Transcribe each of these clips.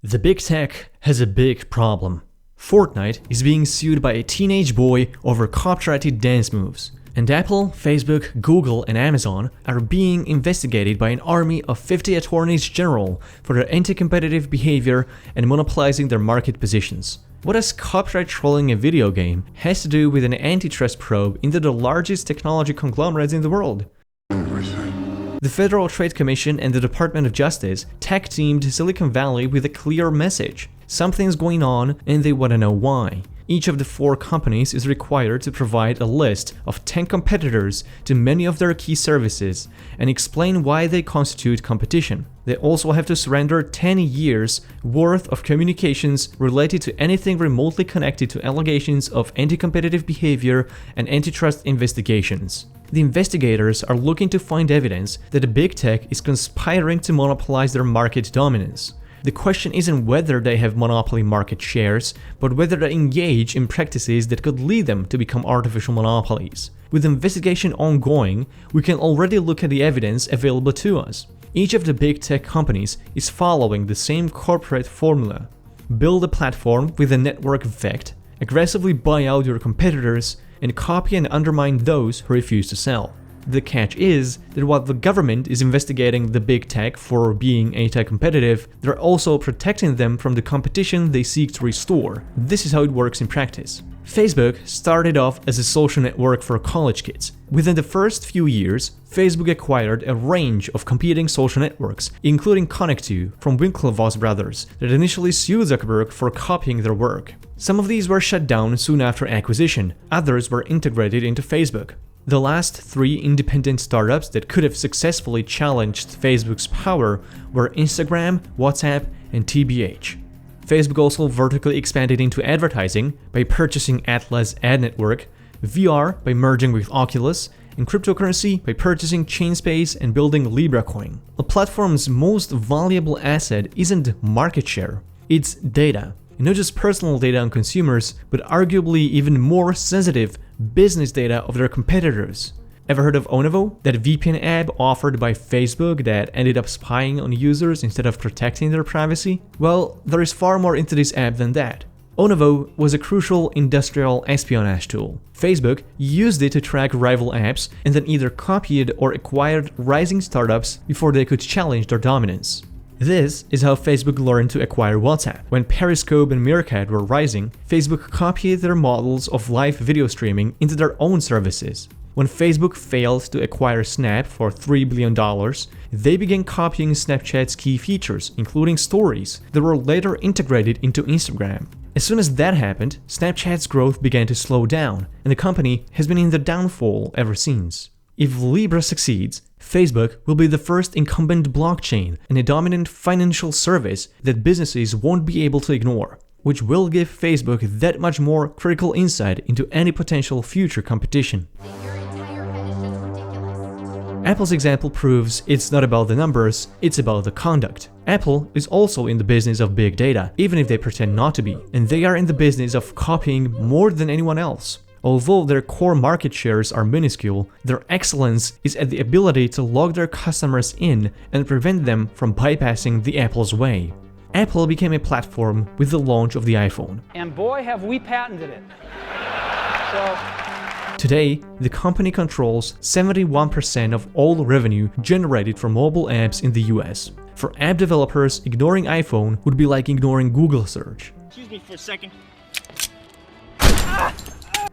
The big tech has a big problem. Fortnite is being sued by a teenage boy over copyrighted dance moves. And Apple, Facebook, Google and Amazon are being investigated by an army of 50 attorneys general for their anti-competitive behavior and monopolizing their market positions. What does copyright trolling a video game has to do with an antitrust probe into the largest technology conglomerates in the world? The Federal Trade Commission and the Department of Justice tag-teamed Silicon Valley with a clear message. Something's going on and they want to know why. Each of the 4 companies is required to provide a list of 10 competitors to many of their key services and explain why they constitute competition. They also have to surrender 10 years worth of communications related to anything remotely connected to allegations of anti-competitive behavior and antitrust investigations. The investigators are looking to find evidence that the big tech is conspiring to monopolize their market dominance. The question isn't whether they have monopoly market shares, but whether they engage in practices that could lead them to become artificial monopolies. With the investigation ongoing, we can already look at the evidence available to us. Each of the big tech companies is following the same corporate formula. Build a platform with a network effect, aggressively buy out your competitors, and copy and undermine those who refuse to sell. The catch is that while the government is investigating the big tech for being anti-competitive, they're also protecting them from the competition they seek to restore. This is how it works in practice. Facebook started off as a social network for college kids. Within the first few years, Facebook acquired a range of competing social networks, including Connect2 from Winklevoss brothers that initially sued Zuckerberg for copying their work. Some of these were shut down soon after acquisition, others were integrated into Facebook. The last 3 independent startups that could have successfully challenged Facebook's power were Instagram, WhatsApp, and TBH. Facebook also vertically expanded into advertising by purchasing Atlas Ad Network, VR by merging with Oculus, and cryptocurrency by purchasing Chainspace and building LibraCoin. A platform's most valuable asset isn't market share, it's data. And not just personal data on consumers, but arguably even more sensitive business data of their competitors. Ever heard of Onavo, that VPN app offered by Facebook that ended up spying on users instead of protecting their privacy? Well, there is far more into this app than that. Onavo was a crucial industrial espionage tool. Facebook used it to track rival apps and then either copied or acquired rising startups before they could challenge their dominance. This is how Facebook learned to acquire WhatsApp. When Periscope and Meerkat were rising, Facebook copied their models of live video streaming into their own services. When Facebook failed to acquire Snap for $3 billion, they began copying Snapchat's key features, including stories, that were later integrated into Instagram. As soon as that happened, Snapchat's growth began to slow down, and the company has been in the downfall ever since. If Libra succeeds, Facebook will be the first incumbent blockchain and a dominant financial service that businesses won't be able to ignore, which will give Facebook that much more critical insight into any potential future competition. Apple's example proves it's not about the numbers, it's about the conduct. Apple is also in the business of big data, even if they pretend not to be, and they are in the business of copying more than anyone else. Although their core market shares are minuscule, their excellence is at the ability to log their customers in and prevent them from bypassing the Apple's way. Apple became a platform with the launch of the iPhone. And boy, have we patented it. Today, the company controls 71% of all revenue generated from mobile apps in the US. For app developers, ignoring iPhone would be like ignoring Google search. Excuse me for a second.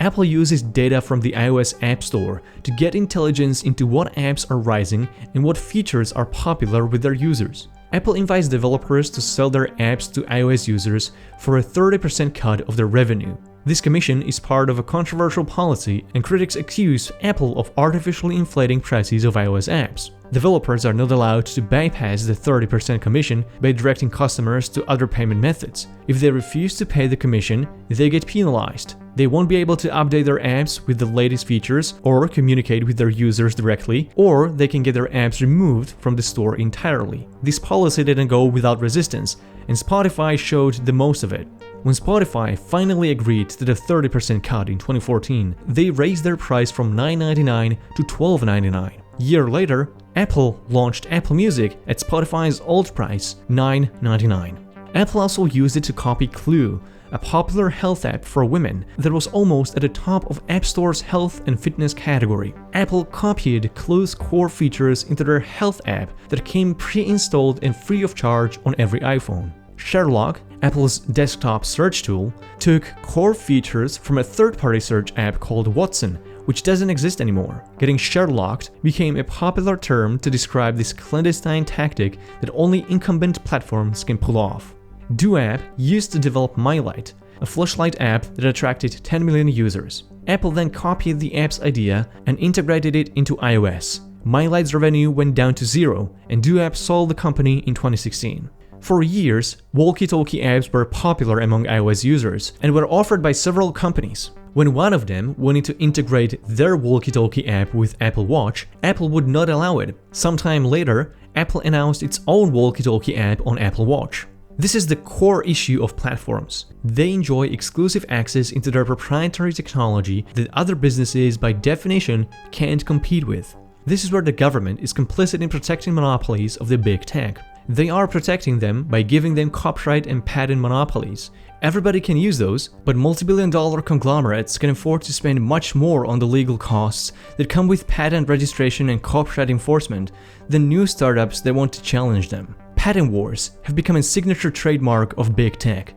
Apple uses data from the iOS App Store to get intelligence into what apps are rising and what features are popular with their users. Apple invites developers to sell their apps to iOS users for a 30% cut of their revenue. This commission is part of a controversial policy, and critics accuse Apple of artificially inflating prices of iOS apps. Developers are not allowed to bypass the 30% commission by directing customers to other payment methods. If they refuse to pay the commission, they get penalized. They won't be able to update their apps with the latest features or communicate with their users directly, or they can get their apps removed from the store entirely. This policy didn't go without resistance, and Spotify showed the most of it. When Spotify finally agreed to the 30% cut in 2014, they raised their price from $9.99 to $12.99. A year later, Apple launched Apple Music at Spotify's old price, $9.99. Apple also used it to copy Clue, a popular health app for women that was almost at the top of App Store's health and fitness category. Apple copied Clue's core features into their health app that came pre-installed and free of charge on every iPhone. Sherlock, Apple's desktop search tool, took core features from a third-party search app called Watson, which doesn't exist anymore. Getting Sherlocked became a popular term to describe this clandestine tactic that only incumbent platforms can pull off. DoApp used to develop MyLight, a flashlight app that attracted 10 million users. Apple then copied the app's idea and integrated it into iOS. MyLight's revenue went down to zero, and DoApp sold the company in 2016. For years, walkie-talkie apps were popular among iOS users and were offered by several companies. When one of them wanted to integrate their walkie-talkie app with Apple Watch, Apple would not allow it. Sometime later, Apple announced its own walkie-talkie app on Apple Watch. This is the core issue of platforms. They enjoy exclusive access into their proprietary technology that other businesses, by definition, can't compete with. This is where the government is complicit in protecting monopolies of the big tech. They are protecting them by giving them copyright and patent monopolies. Everybody can use those, but multi-billion-dollar conglomerates can afford to spend much more on the legal costs that come with patent registration and copyright enforcement than new startups that want to challenge them. Patent wars have become a signature trademark of big tech.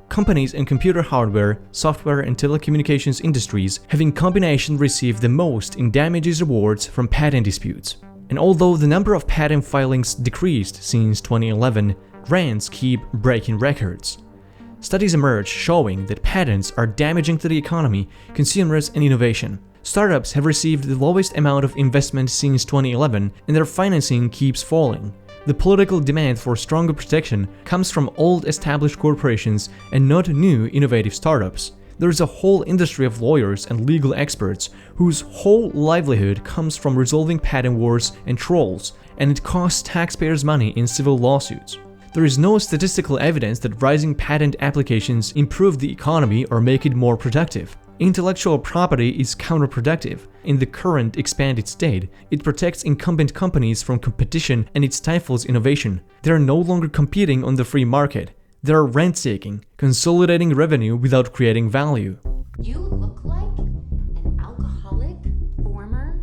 Companies in computer hardware, software, and telecommunications industries have in combination received the most in damages awards from patent disputes. And although the number of patent filings decreased since 2011, grants keep breaking records. Studies emerge showing that patents are damaging to the economy, consumers, and innovation. Startups have received the lowest amount of investment since 2011, and their financing keeps falling. The political demand for stronger protection comes from old established corporations and not new innovative startups. There is a whole industry of lawyers and legal experts whose whole livelihood comes from resolving patent wars and trolls, and it costs taxpayers money in civil lawsuits. There is no statistical evidence that rising patent applications improve the economy or make it more productive. Intellectual property is counterproductive. In the current expanded state, it protects incumbent companies from competition and it stifles innovation. They are no longer competing on the free market. They are rent-seeking, consolidating revenue without creating value. You look like an alcoholic former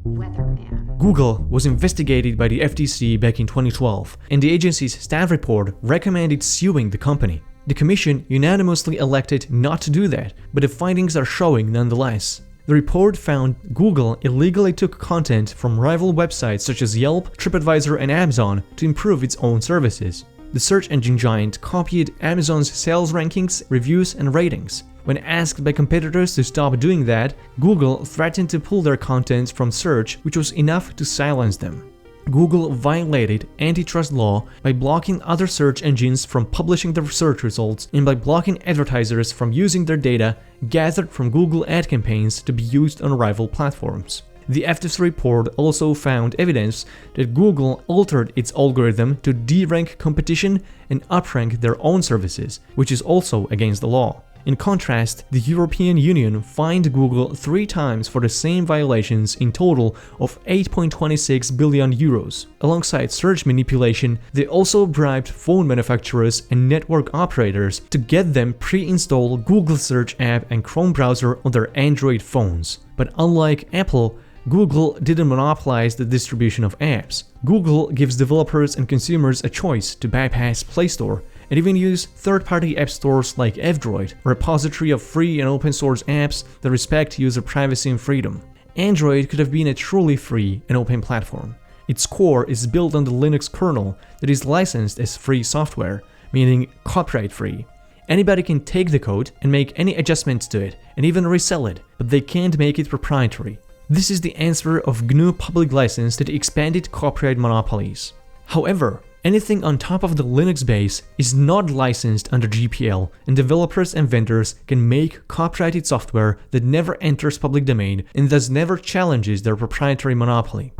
weatherman. Google was investigated by the FTC back in 2012, and the agency's staff report recommended suing the company. The commission unanimously elected not to do that, but the findings are showing nonetheless. The report found Google illegally took content from rival websites such as Yelp, TripAdvisor, and Amazon to improve its own services. The search engine giant copied Amazon's sales rankings, reviews, and ratings. When asked by competitors to stop doing that, Google threatened to pull their content from search, which was enough to silence them. Google violated antitrust law by blocking other search engines from publishing their search results and by blocking advertisers from using their data gathered from Google ad campaigns to be used on rival platforms. The FTC report also found evidence that Google altered its algorithm to derank competition and uprank their own services, which is also against the law. In contrast, the European Union fined Google 3 times for the same violations in total of 8.26 billion euros. Alongside search manipulation, they also bribed phone manufacturers and network operators to get them pre-install Google Search app and Chrome browser on their Android phones. But unlike Apple, Google didn't monopolize the distribution of apps. Google gives developers and consumers a choice to bypass Play Store and even use third-party app stores like F-Droid, a repository of free and open-source apps that respect user privacy and freedom. Android could have been a truly free and open platform. Its core is built on the Linux kernel that is licensed as free software, meaning copyright-free. Anybody can take the code and make any adjustments to it, and even resell it, but they can't make it proprietary. This is the answer of GNU public license to the expanded copyright monopolies. However, anything on top of the Linux base is not licensed under GPL, and developers and vendors can make copyrighted software that never enters public domain and thus never challenges their proprietary monopoly.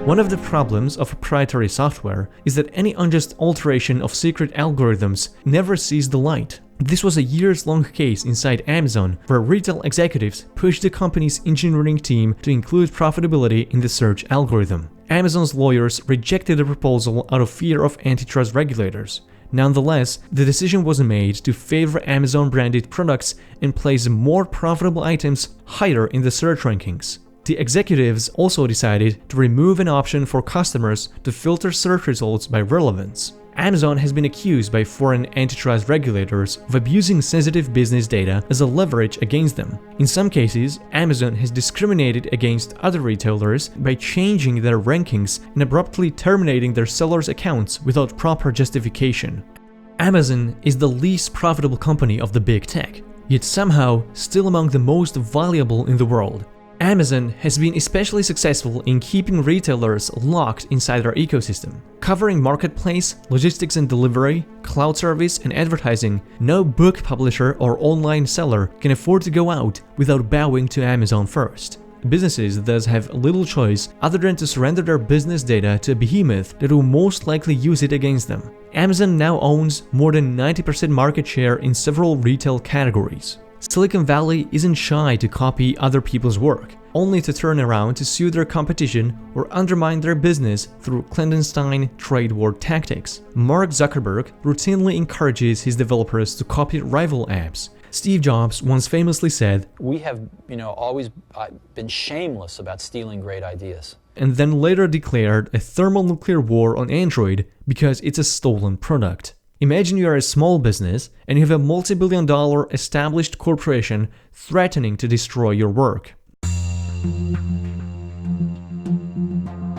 One of the problems of proprietary software is that any unjust alteration of secret algorithms never sees the light. This was a years-long case inside Amazon, where retail executives pushed the company's engineering team to include profitability in the search algorithm. Amazon's lawyers rejected the proposal out of fear of antitrust regulators. Nonetheless, the decision was made to favor Amazon-branded products and place more profitable items higher in the search rankings. The executives also decided to remove an option for customers to filter search results by relevance. Amazon has been accused by foreign antitrust regulators of abusing sensitive business data as a leverage against them. In some cases, Amazon has discriminated against other retailers by changing their rankings and abruptly terminating their sellers' accounts without proper justification. Amazon is the least profitable company of the big tech, yet somehow still among the most valuable in the world. Amazon has been especially successful in keeping retailers locked inside their ecosystem. Covering marketplace, logistics and delivery, cloud service and advertising, no book publisher or online seller can afford to go out without bowing to Amazon first. Businesses thus have little choice other than to surrender their business data to a behemoth that will most likely use it against them. Amazon now owns more than 90% market share in several retail categories. Silicon Valley isn't shy to copy other people's work, only to turn around to sue their competition or undermine their business through clandestine trade war tactics. Mark Zuckerberg routinely encourages his developers to copy rival apps. Steve Jobs once famously said, We have, always been shameless about stealing great ideas. And then later declared a thermonuclear war on Android because it's a stolen product. Imagine you are a small business and you have a multi-billion-dollar established corporation threatening to destroy your work.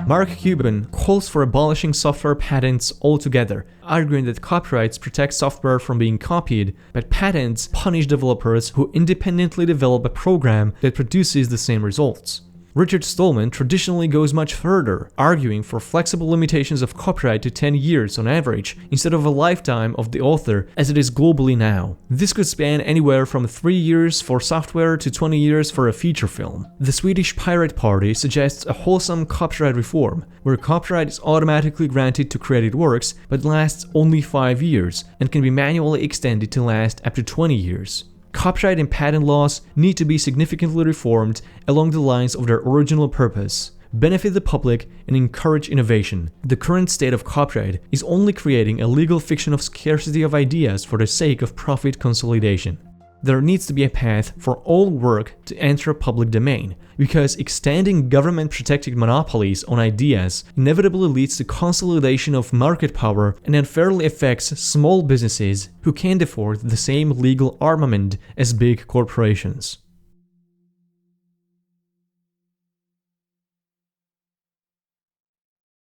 Mark Cuban calls for abolishing software patents altogether, arguing that copyrights protect software from being copied, but patents punish developers who independently develop a program that produces the same results. Richard Stallman traditionally goes much further, arguing for flexible limitations of copyright to 10 years on average, instead of a lifetime of the author as it is globally now. This could span anywhere from 3 years for software to 20 years for a feature film. The Swedish Pirate Party suggests a wholesome copyright reform, where copyright is automatically granted to created works but lasts only 5 years and can be manually extended to last up to 20 years. Copyright and patent laws need to be significantly reformed along the lines of their original purpose, benefit the public and encourage innovation. The current state of copyright is only creating a legal fiction of scarcity of ideas for the sake of profit consolidation. There needs to be a path for all work to enter public domain, because extending government-protected monopolies on ideas inevitably leads to consolidation of market power and unfairly affects small businesses who can't afford the same legal armament as big corporations.